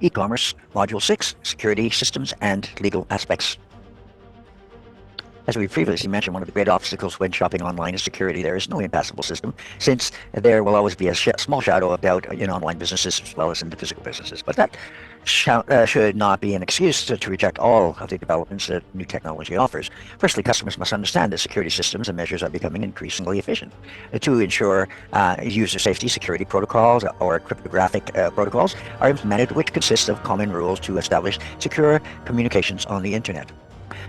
E-commerce, Module 6, Security Systems and Legal Aspects. As we previously mentioned, one of the great obstacles when shopping online is security. There is no impassable system, since there will always be a small shadow of doubt in online businesses as well as in the physical businesses. But that should not be an excuse to reject all of the developments that new technology offers. Firstly, customers must understand that security systems and measures are becoming increasingly efficient. To ensure user safety, security protocols or cryptographic protocols are implemented, which consist of common rules to establish secure communications on the internet.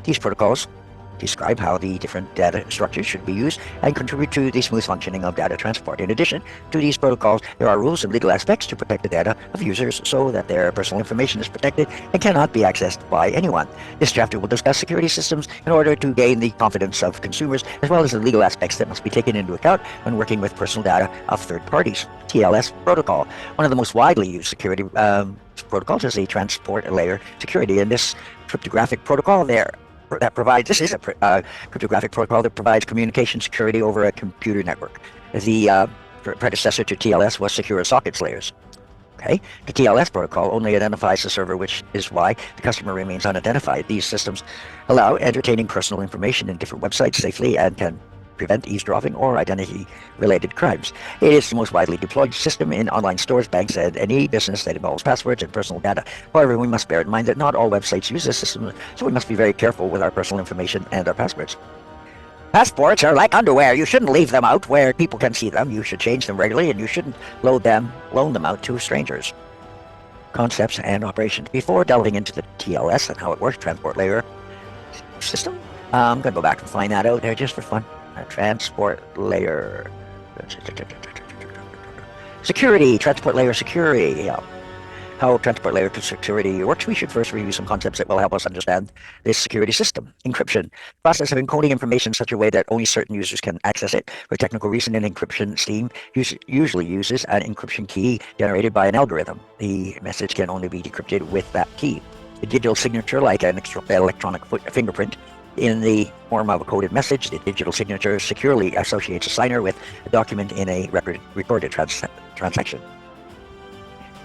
These protocols describe how the different data structures should be used and contribute to the smooth functioning of data transport. In addition to these protocols, there are rules and legal aspects to protect the data of users so that their personal information is protected and cannot be accessed by anyone. This chapter will discuss security systems in order to gain the confidence of consumers, as well as the legal aspects that must be taken into account when working with personal data of third parties. TLS protocol. One of the most widely used security protocols is a transport layer security, and this cryptographic protocol this is a cryptographic protocol that provides communication security over a computer network. The predecessor to TLS was Secure Sockets layers. Okay, the TLS protocol only identifies the server, which is why the customer remains unidentified. These systems allow entertaining personal information in different websites safely and can prevent eavesdropping or identity-related crimes. It is the most widely deployed system in online stores, banks, and any business that involves passwords and personal data. However, we must bear in mind that not all websites use this system, so we must be very careful with our personal information and our passwords. Passports are like underwear. You shouldn't leave them out where people can see them. You should change them regularly, and you shouldn't loan them out to strangers. Concepts and operations. Before delving into the TLS and how it works, transport layer system, I'm going to go back and find that out there just for fun. Transport layer security. Transport layer security. How transport layer security works, we should first review some concepts that will help us understand this security system. Encryption. The process of encoding information in such a way that only certain users can access it. For technical reason, an encryption scheme usually uses an encryption key generated by an algorithm. The message can only be decrypted with that key. A digital signature, like an electronic fingerprint, in the form of a coded message, the digital signature securely associates a signer with a document in a recorded transaction.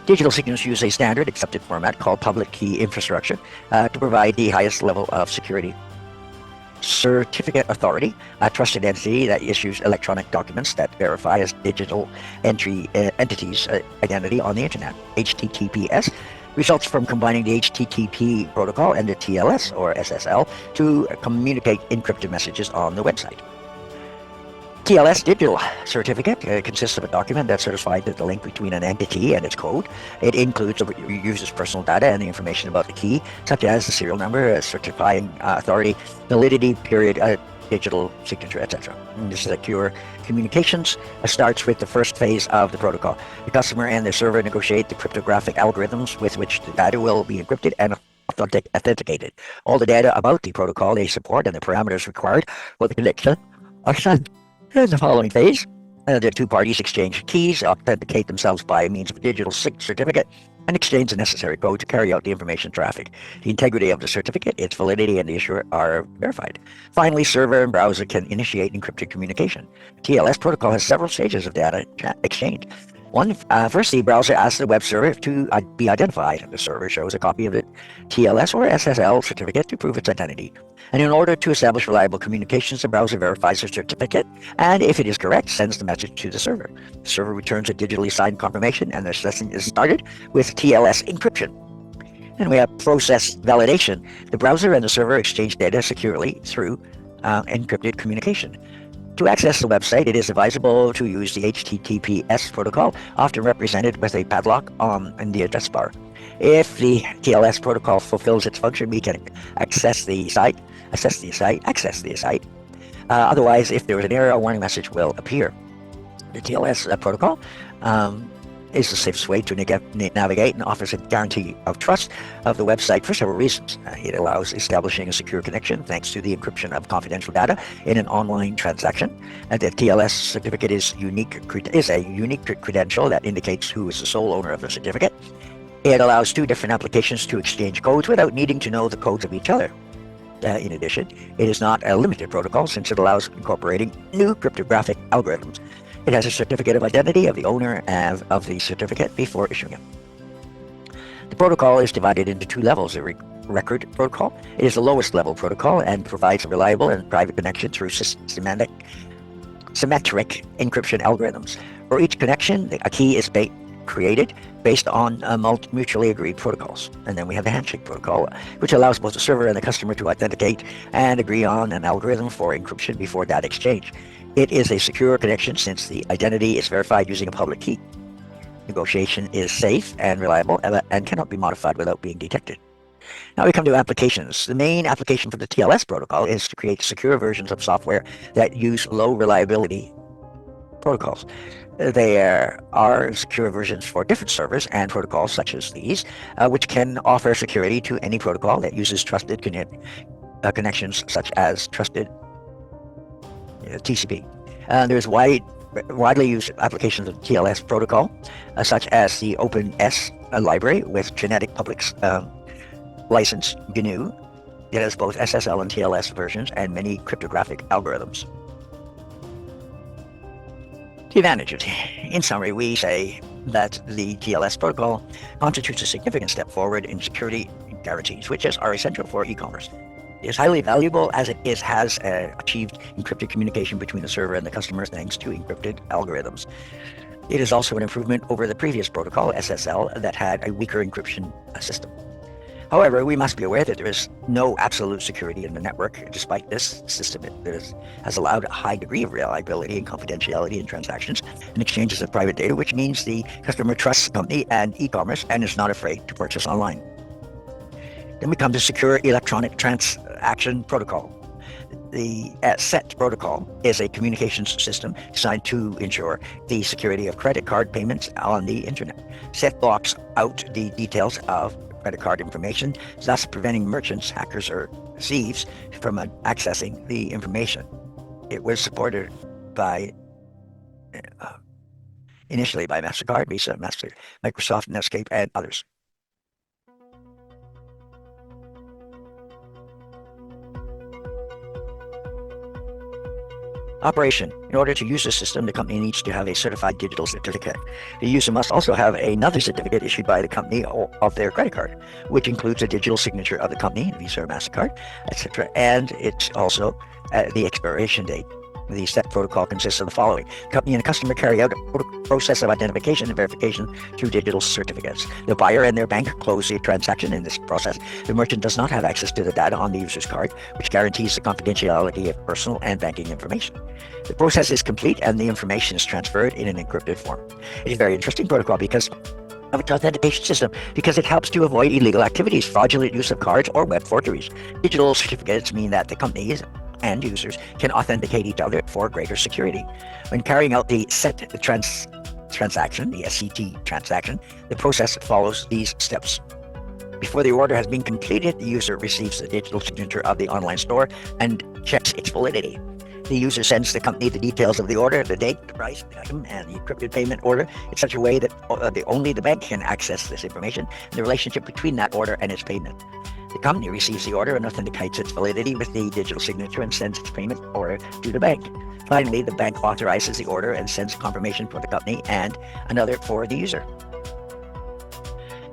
Digital signatures use a standard accepted format called public key infrastructure to provide the highest level of security. Certificate authority, a trusted entity that issues electronic documents that verify as digital entities' identity on the internet. HTTPS results from combining the HTTP protocol and the TLS or SSL to communicate encrypted messages on the website. TLS digital certificate consists of a document that certifies the link between an entity and its code. It includes the user's personal data and the information about the key, such as the serial number, certifying authority, validity period, digital signature, etc. This secure communications starts with the first phase of the protocol. The customer and the server negotiate the cryptographic algorithms with which the data will be encrypted and authenticated. All the data about the protocol they support and the parameters required for the connection are sent. In the following phase, the two parties exchange keys, authenticate themselves by means of a digital certificate, and exchange the necessary code to carry out the information traffic. The integrity of the certificate, its validity, and the issuer are verified. Finally, server and browser can initiate encrypted communication. The TLS protocol has several stages of data exchange. First, the browser asks the web server to be identified. The server shows a copy of the TLS or SSL certificate to prove its identity. And in order to establish reliable communications, the browser verifies the certificate, and if it is correct, sends the message to the server. The server returns a digitally signed confirmation, and the session is started with TLS encryption. And we have process validation. The browser and the server exchange data securely through encrypted communication. To access the website, it is advisable to use the HTTPS protocol, often represented with a padlock in the address bar. If the TLS protocol fulfills its function, we can access the site. Otherwise, if there is an error, a warning message will appear. The TLS protocol is the safest way to navigate and offers a guarantee of trust of the website for several reasons. It allows establishing a secure connection thanks to the encryption of confidential data in an online transaction. And the TLS certificate is a unique credential that indicates who is the sole owner of the certificate. It allows two different applications to exchange codes without needing to know the codes of each other. In addition, it is not a limited protocol since it allows incorporating new cryptographic algorithms. It has a certificate of identity of the owner of the certificate before issuing it. The protocol is divided into two levels. A record protocol. It is the lowest level protocol and provides a reliable and private connection through symmetric encryption algorithms. For each connection, a key is created based on mutually agreed protocols. And then we have the handshake protocol, which allows both the server and the customer to authenticate and agree on an algorithm for encryption before data exchange. It is a secure connection since the identity is verified using a public key. Negotiation is safe and reliable and cannot be modified without being detected. Now we come to applications. The main application for the TLS protocol is to create secure versions of software that use low reliability protocols. There are secure versions for different servers and protocols such as these, which can offer security to any protocol that uses trusted connections such as trusted TCP. There's widely used applications of TLS protocol, such as the OpenS library with genetic public license GNU. It has both SSL and TLS versions and many cryptographic algorithms. The advantages. In summary, we say that the TLS protocol constitutes a significant step forward in security guarantees, which are essential for e-commerce. It is highly valuable as it has achieved encrypted communication between the server and the customer thanks to encrypted algorithms. It is also an improvement over the previous protocol, SSL, that had a weaker encryption system. However, we must be aware that there is no absolute security in the network. Despite this, system has allowed a high degree of reliability and confidentiality in transactions and exchanges of private data, which means the customer trusts the company and e-commerce and is not afraid to purchase online. Then we come to Secure Electronic Transaction Protocol. The SET protocol is a communications system designed to ensure the security of credit card payments on the internet. SET blocks out the details of credit card information, thus preventing merchants, hackers, or thieves from accessing the information. It was supported by initially by MasterCard, Visa, Microsoft, Netscape, and others. Operation. In order to use the system, the company needs to have a certified digital certificate. The user must also have another certificate issued by the company of their credit card, which includes a digital signature of the company, Visa or MasterCard, etc. And it's also the expiration date. The SET protocol consists of the following. The company and the customer carry out a process of identification and verification through digital certificates. The buyer and their bank close the transaction in this process. The merchant does not have access to the data on the user's card, which guarantees the confidentiality of personal and banking information. The process is complete and the information is transferred in an encrypted form. It is a very interesting protocol because of its authentication system, because it helps to avoid illegal activities, fraudulent use of cards, or web forgeries. Digital certificates mean that the companies and users can authenticate each other for greater security. When carrying out the SET transaction, the SET transaction, the process follows these steps. Before the order has been completed, the user receives the digital signature of the online store and checks its validity. The user sends the company the details of the order, the date, the price, the item, and the encrypted payment order in such a way that only the bank can access this information and the relationship between that order and its payment. The company receives the order and authenticates its validity with the digital signature and sends its payment order to the bank. Finally, the bank authorizes the order and sends confirmation for the company and another for the user.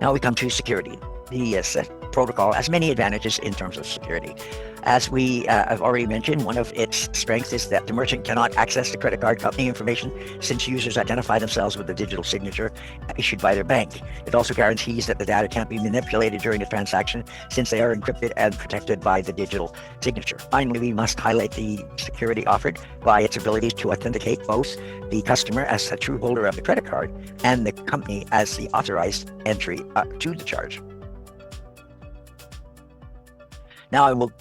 Now we come to security. The SET protocol has many advantages in terms of security. As we have already mentioned, one of its strengths is that the merchant cannot access the credit card company information since users identify themselves with the digital signature issued by their bank. It also guarantees that the data can't be manipulated during the transaction since they are encrypted and protected by the digital signature. Finally, we must highlight the security offered by its ability to authenticate both the customer as a true holder of the credit card and the company as the authorized entry to the charge. Now I will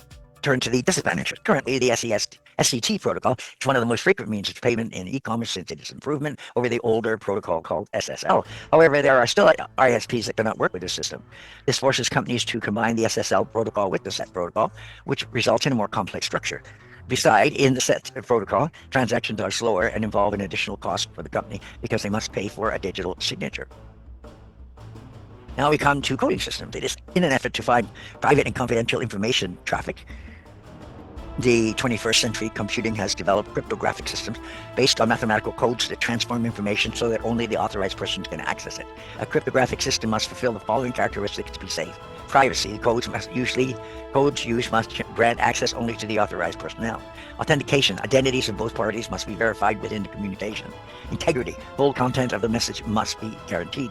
turn to the disadvantages. Currently, the SET protocol is one of the most frequent means of payment in e-commerce since it is an improvement over the older protocol called SSL. However, there are still ISPs that cannot work with this system. This forces companies to combine the SSL protocol with the SET protocol, which results in a more complex structure. Besides, in the SET protocol, transactions are slower and involve an additional cost for the company because they must pay for a digital signature. Now we come to coding systems. It is in an effort to find private and confidential information traffic The 21st century computing has developed cryptographic systems based on mathematical codes that transform information so that only the authorized persons can access it. A cryptographic system must fulfill the following characteristics to be safe. Privacy. Codes used must grant access only to the authorized personnel. Authentication. Identities of both parties must be verified within the communication. Integrity. Full content of the message must be guaranteed.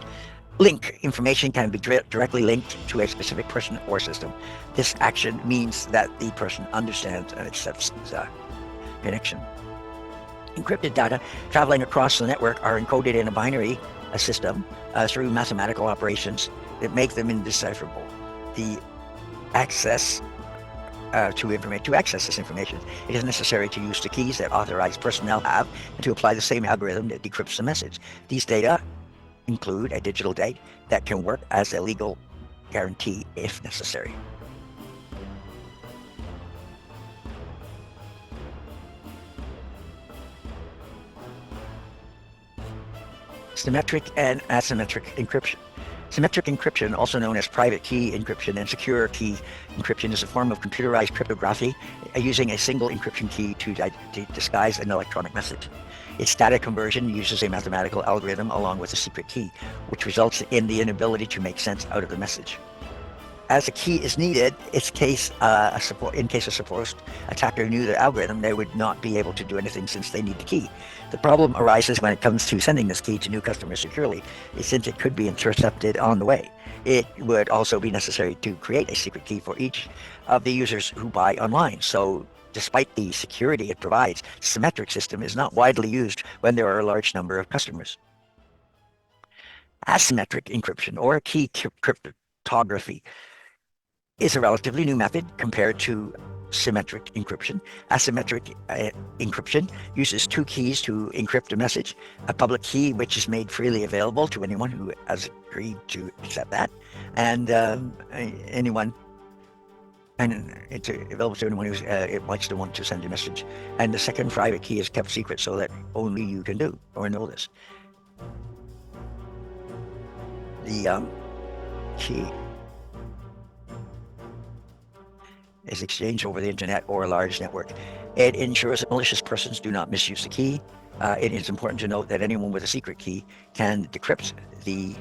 Link. Information can be directly linked to a specific person or system. This action means that the person understands and accepts the connection. Encrypted data traveling across the network are encoded in a binary system through mathematical operations that make them indecipherable. The access to access this information, it is necessary to use the keys that authorized personnel have and to apply the same algorithm that decrypts the message. These data include a digital date that can work as a legal guarantee if necessary. Symmetric and asymmetric encryption. Symmetric encryption, also known as private key encryption and secure key encryption, is a form of computerized cryptography using a single encryption key to disguise an electronic message. Its data conversion uses a mathematical algorithm along with a secret key, which results in the inability to make sense out of the message. As a key is needed, in case a supposed attacker knew the algorithm, they would not be able to do anything since they need the key. The problem arises when it comes to sending this key to new customers securely, since it could be intercepted on the way. It would also be necessary to create a secret key for each of the users who buy online. So despite the security it provides, the symmetric system is not widely used when there are a large number of customers. Asymmetric encryption, or key cryptography, is a relatively new method compared to symmetric encryption. Asymmetric encryption uses two keys to encrypt a message: a public key, which is made freely available to anyone who has agreed to accept that, and it's available to anyone who likes to want to send a message. And the second private key is kept secret so that only you can do or know this. The key is exchanged over the internet or a large network. It ensures that malicious persons do not misuse the key. It is important to note that anyone with a secret key can decrypt the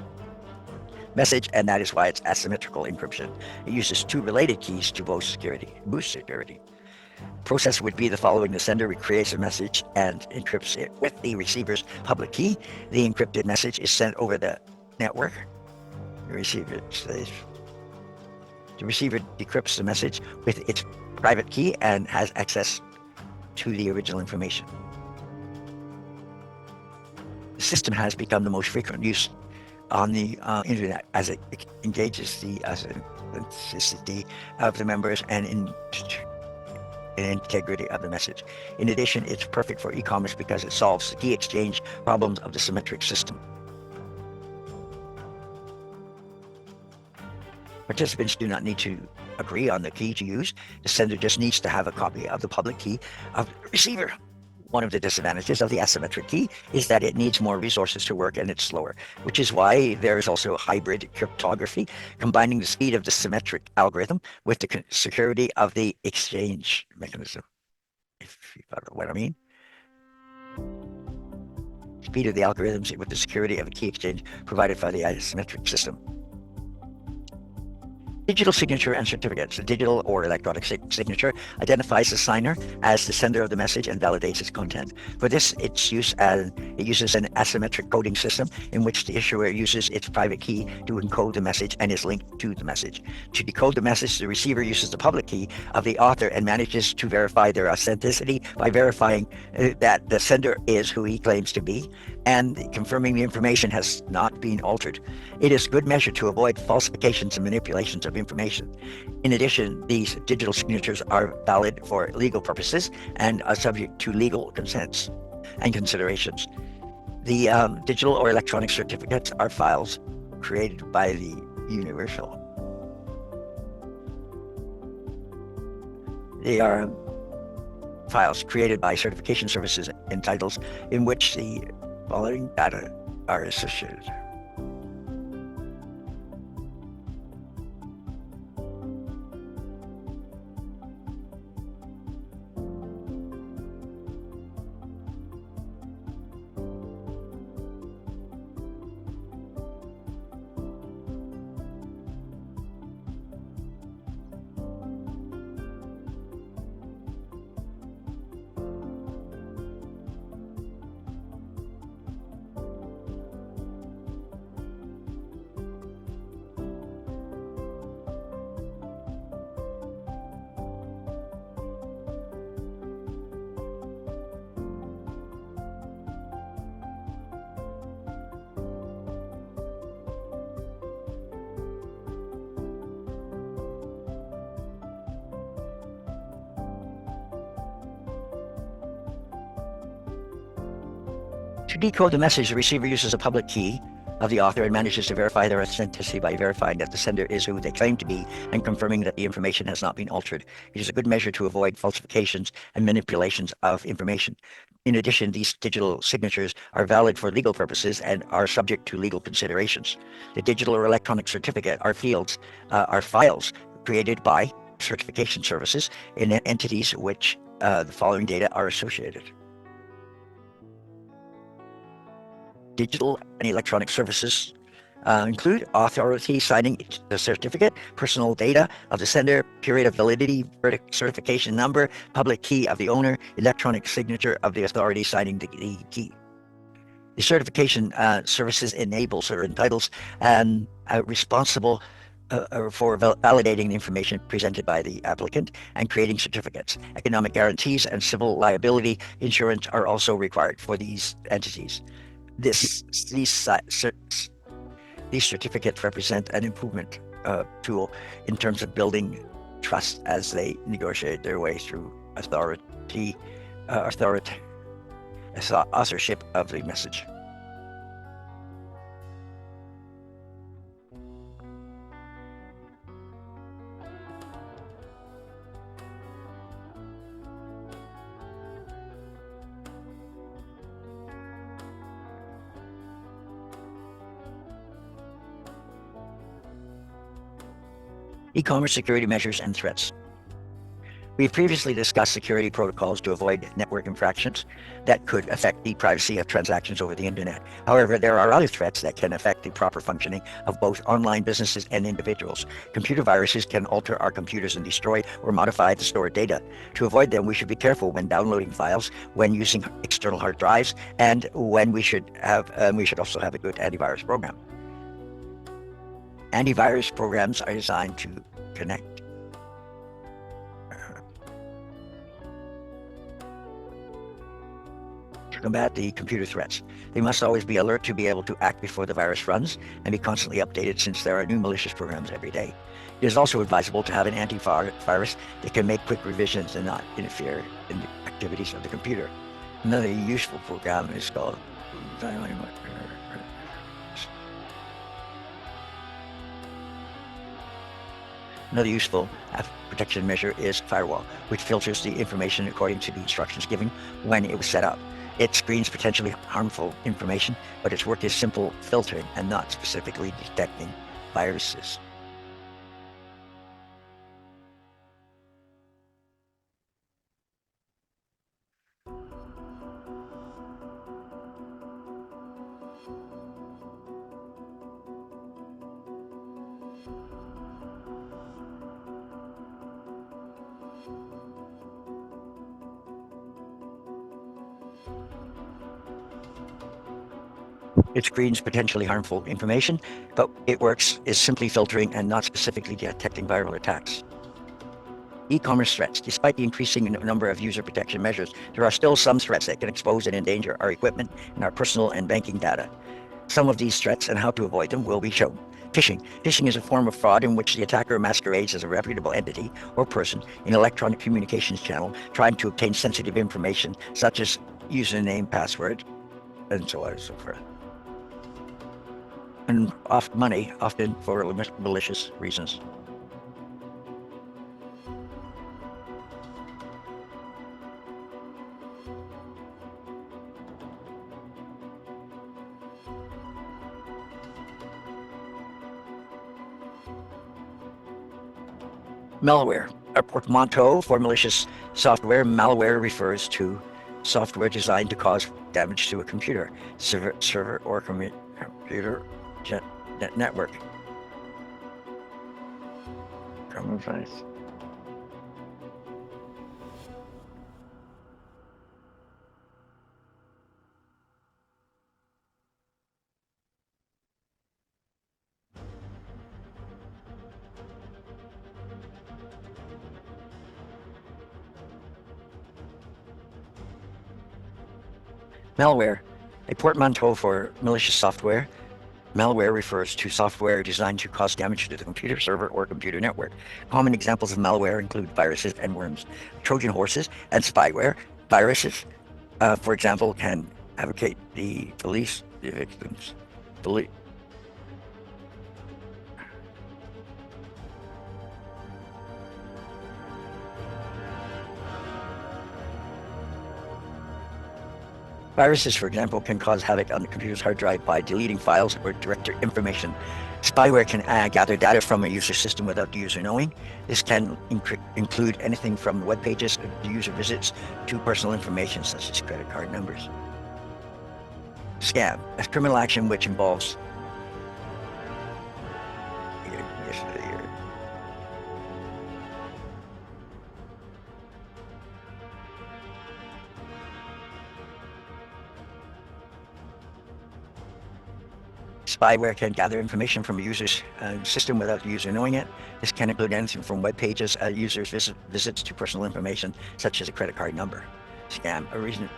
message, and that is why it's asymmetrical encryption. It uses two related keys to boost security. Process would be the following: the sender recreates a message and encrypts it with the receiver's public key. The encrypted message is sent over the network. The receiver decrypts the message with its private key and has access to the original information. The system has become the most frequent use on the internet as it engages the authenticity of the members and integrity of the message. In addition, it's perfect for e-commerce because it solves the key exchange problems of the symmetric system. Participants do not need to agree on the key to use. The sender just needs to have a copy of the public key of the receiver. One of the disadvantages of the asymmetric key is that it needs more resources to work and it's slower, which is why there is also hybrid cryptography, combining the speed of the symmetric algorithm with the security of the exchange mechanism. If you follow what I mean. Speed of the algorithms with the security of a key exchange provided by the asymmetric system. Digital signature and certificates. A digital or electronic signature identifies the signer as the sender of the message and validates its content. For this, it uses an asymmetric coding system in which the issuer uses its private key to encode the message and is linked to the message. To decode the message, the receiver uses the public key of the author and manages to verify their authenticity by verifying that the sender is who he claims to be and confirming the information has not been altered. It is good measure to avoid falsifications and manipulations of information. In addition, these digital signatures are valid for legal purposes and are subject to legal consents and considerations. The digital or electronic certificates are files created by the Universal. They are files created by certification services and titles in which the following data are associated. To decode the message, the receiver uses a public key of the author and manages to verify their authenticity by verifying that the sender is who they claim to be and confirming that the information has not been altered. It is a good measure to avoid falsifications and manipulations of information. In addition, these digital signatures are valid for legal purposes and are subject to legal considerations. The digital or electronic certificate are files created by certification services in entities which the following data are associated. Digital and electronic services include authority signing the certificate, personal data of the sender, period of validity, certification number, public key of the owner, electronic signature of the authority signing the key. The certification services enables or entitles responsible for validating the information presented by the applicant and creating certificates. Economic guarantees and civil liability insurance are also required for these entities. These certificates represent an improvement tool in terms of building trust as they negotiate their way through authorship of the message. E-commerce security measures and threats. We've previously discussed security protocols to avoid network infractions that could affect the privacy of transactions over the internet. However, there are other threats that can affect the proper functioning of both online businesses and individuals. Computer viruses can alter our computers and destroy or modify the stored data. To avoid them, we should be careful when downloading files, when using external hard drives, and when we should also have a good antivirus program. Antivirus programs are designed to combat the computer threats. They must always be alert to be able to act before the virus runs and be constantly updated since there are new malicious programs every day. It is also advisable to have an antivirus that can make quick revisions and not interfere in the activities of the computer. Another useful program is called Another useful protection measure is firewall, which filters the information according to the instructions given when it was set up. It screens potentially harmful information, but its work is simple filtering and not specifically detecting viruses. It screens potentially harmful information, but it works is simply filtering and not specifically detecting viral attacks. E-commerce threats. Despite the increasing number of user protection measures, there are still some threats that can expose and endanger our equipment and our personal and banking data. Some of these threats and how to avoid them will be shown. Phishing. Phishing is a form of fraud in which the attacker masquerades as a reputable entity or person in an electronic communications channel trying to obtain sensitive information such as username, password, and so on and so forth. And money, often for malicious reasons. Malware. A portmanteau for malicious software. Malware refers to software designed to cause damage to a computer, server or computer network. Common advice. Malware. A portmanteau for malicious software. Malware refers to software designed to cause damage to the computer, server, or computer network. Common examples of malware include viruses and worms, Trojan horses, and spyware. Viruses, for example, can advocate the police, the victims, believe. Viruses, for example, can cause havoc on the computer's hard drive by deleting files or directory information. Spyware can gather data from a user system without the user knowing. This can include anything from web pages the user visits to personal information such as credit card numbers. Scam, a criminal action which involves spyware can gather information from a user's system without the user knowing it. This can include anything from web pages, users' visits to personal information, such as a credit card number. Scam, a reason,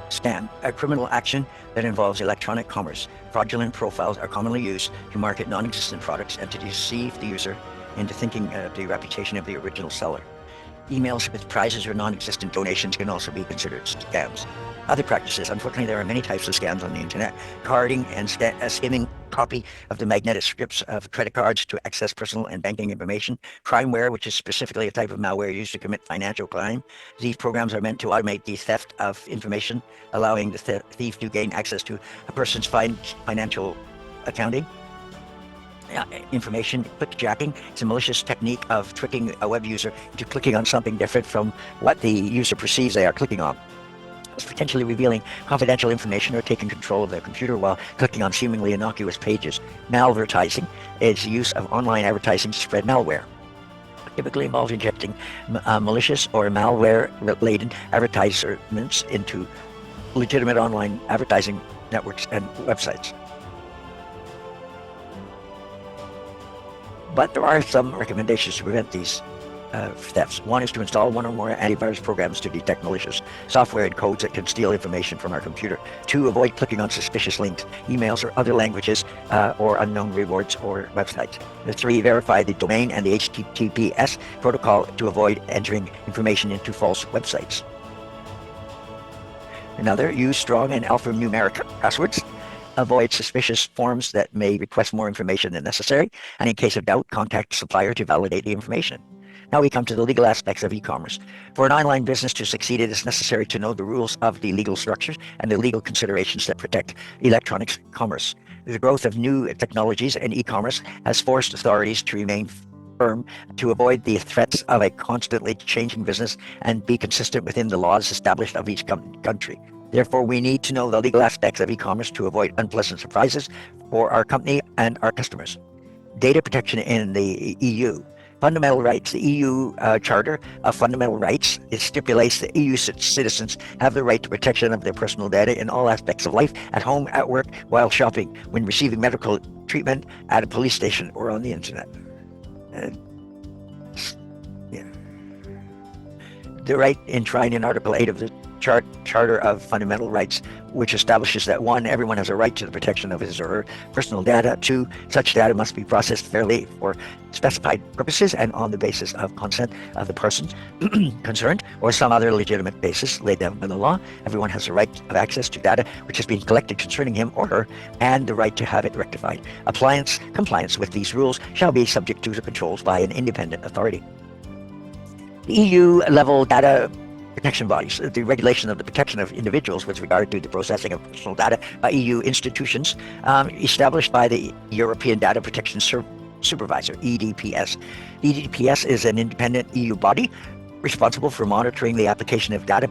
Scam, a criminal action that involves electronic commerce. Fraudulent profiles are commonly used to market non-existent products and to deceive the user into thinking the reputation of the original seller. Emails with prizes or non-existent donations can also be considered scams. Other practices, unfortunately, there are many types of scams on the internet. Carding and skimming copy of the magnetic strips of credit cards to access personal and banking information. Crimeware, which is specifically a type of malware used to commit financial crime. These programs are meant to automate the theft of information, allowing the thief to gain access to a person's financial accounting. Information clickjacking. It's a malicious technique of tricking a web user into clicking on something different from what the user perceives they are clicking on. It's potentially revealing confidential information or taking control of their computer while clicking on seemingly innocuous pages. Malvertising is the use of online advertising to spread malware. Typically involves injecting malicious or malware-related advertisements into legitimate online advertising networks and websites. But there are some recommendations to prevent these thefts. One is to install one or more antivirus programs to detect malicious software and codes that can steal information from our computer. 2, avoid clicking on suspicious links, emails, or other languages or unknown rewards or websites. 3, verify the domain and the HTTPS protocol to avoid entering information into false websites. Another, use strong and alphanumeric passwords. Avoid suspicious forms that may request more information than necessary, and in case of doubt, contact the supplier to validate the information. Now we come to the legal aspects of e-commerce. For an online business to succeed, it is necessary to know the rules of the legal structures and the legal considerations that protect electronic commerce. The growth of new technologies and e-commerce has forced authorities to remain firm to avoid the threats of a constantly changing business and be consistent within the laws established of each country. Therefore, we need to know the legal aspects of e-commerce to avoid unpleasant surprises for our company and our customers. Data protection in the EU. Fundamental rights. The EU Charter of Fundamental Rights, it stipulates that EU citizens have the right to protection of their personal data in all aspects of life, at home, at work, while shopping, when receiving medical treatment, at a police station, or on the internet. The right enshrined in Article 8 of the Charter of Fundamental Rights, which establishes that 1, everyone has a right to the protection of his or her personal data. 2, such data must be processed fairly for specified purposes and on the basis of consent of the person concerned or some other legitimate basis laid down by the law. Everyone has a right of access to data which has been collected concerning him or her and the right to have it rectified. Compliance with these rules shall be subject to the controls by an independent authority. The EU-level data protection bodies, the regulation of the protection of individuals with regard to the processing of personal data by EU institutions, established by the European Data Protection Supervisor, EDPS. EDPS is an independent EU body responsible for monitoring the application of data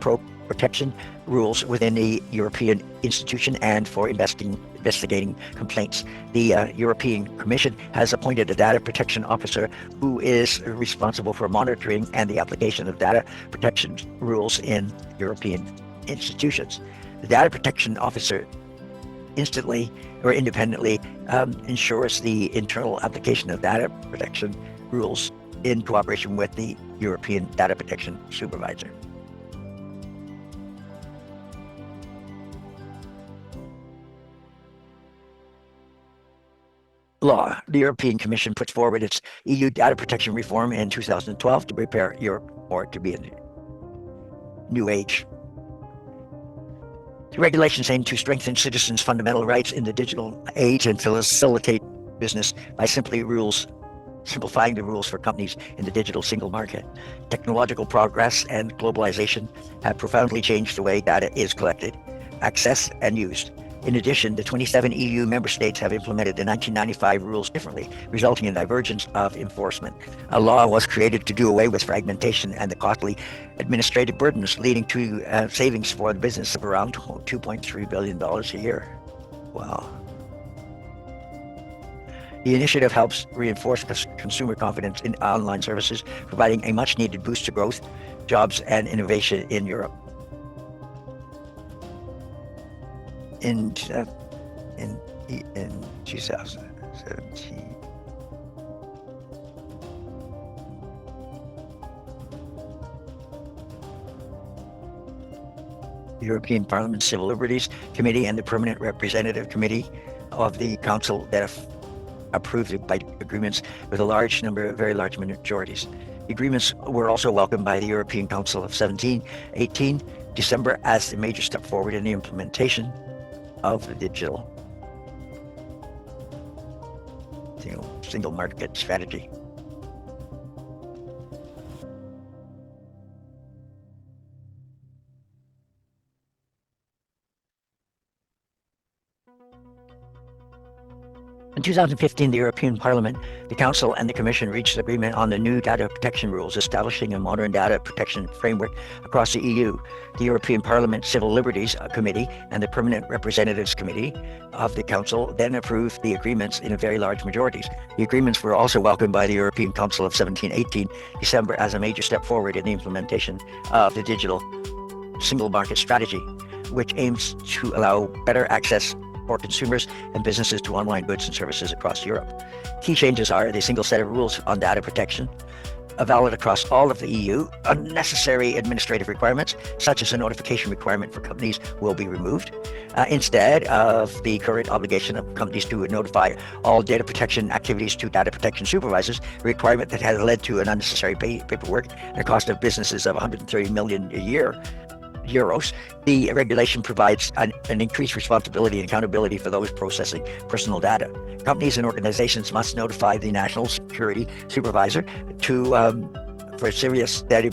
protection rules within the European institution and for investigating complaints. The European Commission has appointed a data protection officer who is responsible for monitoring and the application of data protection rules in European institutions. The data protection officer instantly or independently ensures the internal application of data protection rules in cooperation with the European Data Protection Supervisor. Law. The European Commission puts forward its EU data protection reform in 2012 to prepare Europe for it to be a new age. The regulations aim to strengthen citizens' fundamental rights in the digital age and facilitate business by simplifying the rules for companies in the digital single market. Technological progress and globalization have profoundly changed the way data is collected, accessed, and used. In addition, the 27 EU member states have implemented the 1995 rules differently, resulting in divergence of enforcement. A law was created to do away with fragmentation and the costly administrative burdens, leading to savings for the business of around $2.3 billion a year. Wow. The initiative helps reinforce consumer confidence in online services, providing a much-needed boost to growth, jobs, and innovation in Europe. In 2017, the European Parliament Civil Liberties Committee and the Permanent Representative Committee of the Council that approved the agreements with a large number of very large majorities. The agreements were also welcomed by the European Council of 17-18 December as a major step forward in the implementation of the digital single market strategy. In 2015, the European Parliament, the Council, and the Commission reached agreement on the new data protection rules, establishing a modern data protection framework across the EU. The European Parliament Civil Liberties Committee and the Permanent Representatives Committee of the Council then approved the agreements in a very large majorities. The agreements were also welcomed by the European Council of 17-18 December as a major step forward in the implementation of the digital single market strategy, which aims to allow better access for consumers and businesses to online goods and services across Europe. Key changes are the single set of rules on data protection, valid across all of the EU. Unnecessary administrative requirements, such as a notification requirement for companies, will be removed. Instead of the current obligation of companies to notify all data protection activities to data protection supervisors, a requirement that has led to an unnecessary paperwork and a cost of businesses of 130 million a year. The regulation provides an increased responsibility and accountability for those processing personal data. Companies and organizations must notify the National Security Supervisor for serious data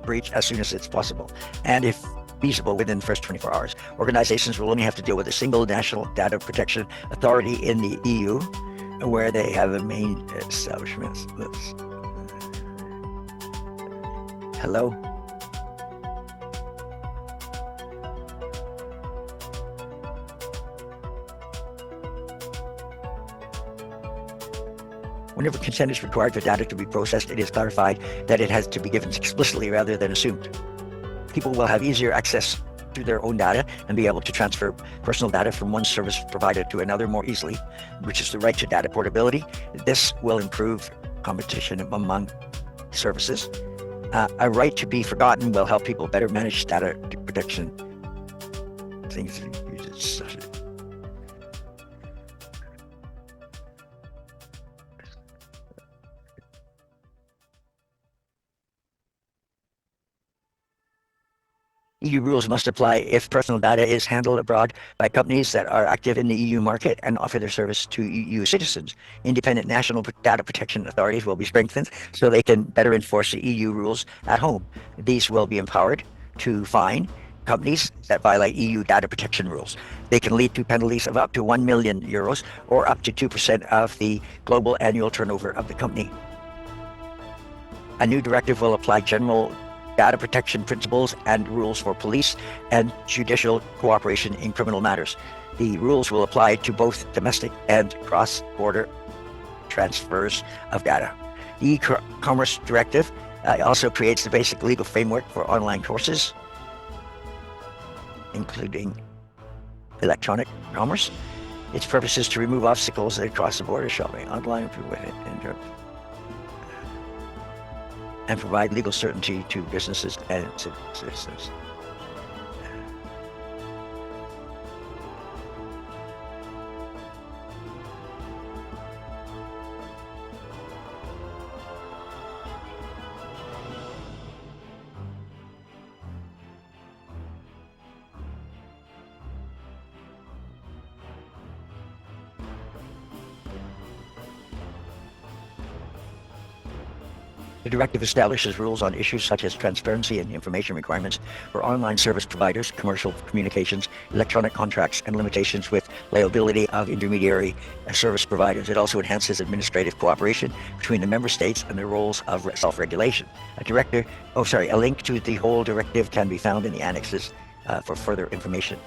breach as soon as it's possible, and if feasible within the first 24 hours. Organizations will only have to deal with a single national data protection authority in the EU, where they have a main establishments. Hello? Whenever consent is required for data to be processed, it is clarified that it has to be given explicitly rather than assumed. People will have easier access to their own data and be able to transfer personal data from one service provider to another more easily, which is the right to data portability. This will improve competition among services. A right to be forgotten will help people better manage data protection. EU rules must apply if personal data is handled abroad by companies that are active in the EU market and offer their service to EU citizens. Independent national data protection authorities will be strengthened so they can better enforce the EU rules at home. These will be empowered to fine companies that violate EU data protection rules. They can lead to penalties of up to 1 million euros or up to 2% of the global annual turnover of the company. A new directive will apply general data protection principles and rules for police and judicial cooperation in criminal matters. The rules will apply to both domestic and cross-border transfers of data. The e-commerce directive also creates the basic legal framework for online courses, including electronic commerce. Its purpose is to remove obstacles that cross the border shopping online and provide legal certainty to businesses and citizens. The directive establishes rules on issues such as transparency and information requirements for online service providers, commercial communications, electronic contracts, and limitations with liability of intermediary service providers. It also enhances administrative cooperation between the member states and their roles of self-regulation. A link to the whole directive can be found in the annexes for further information.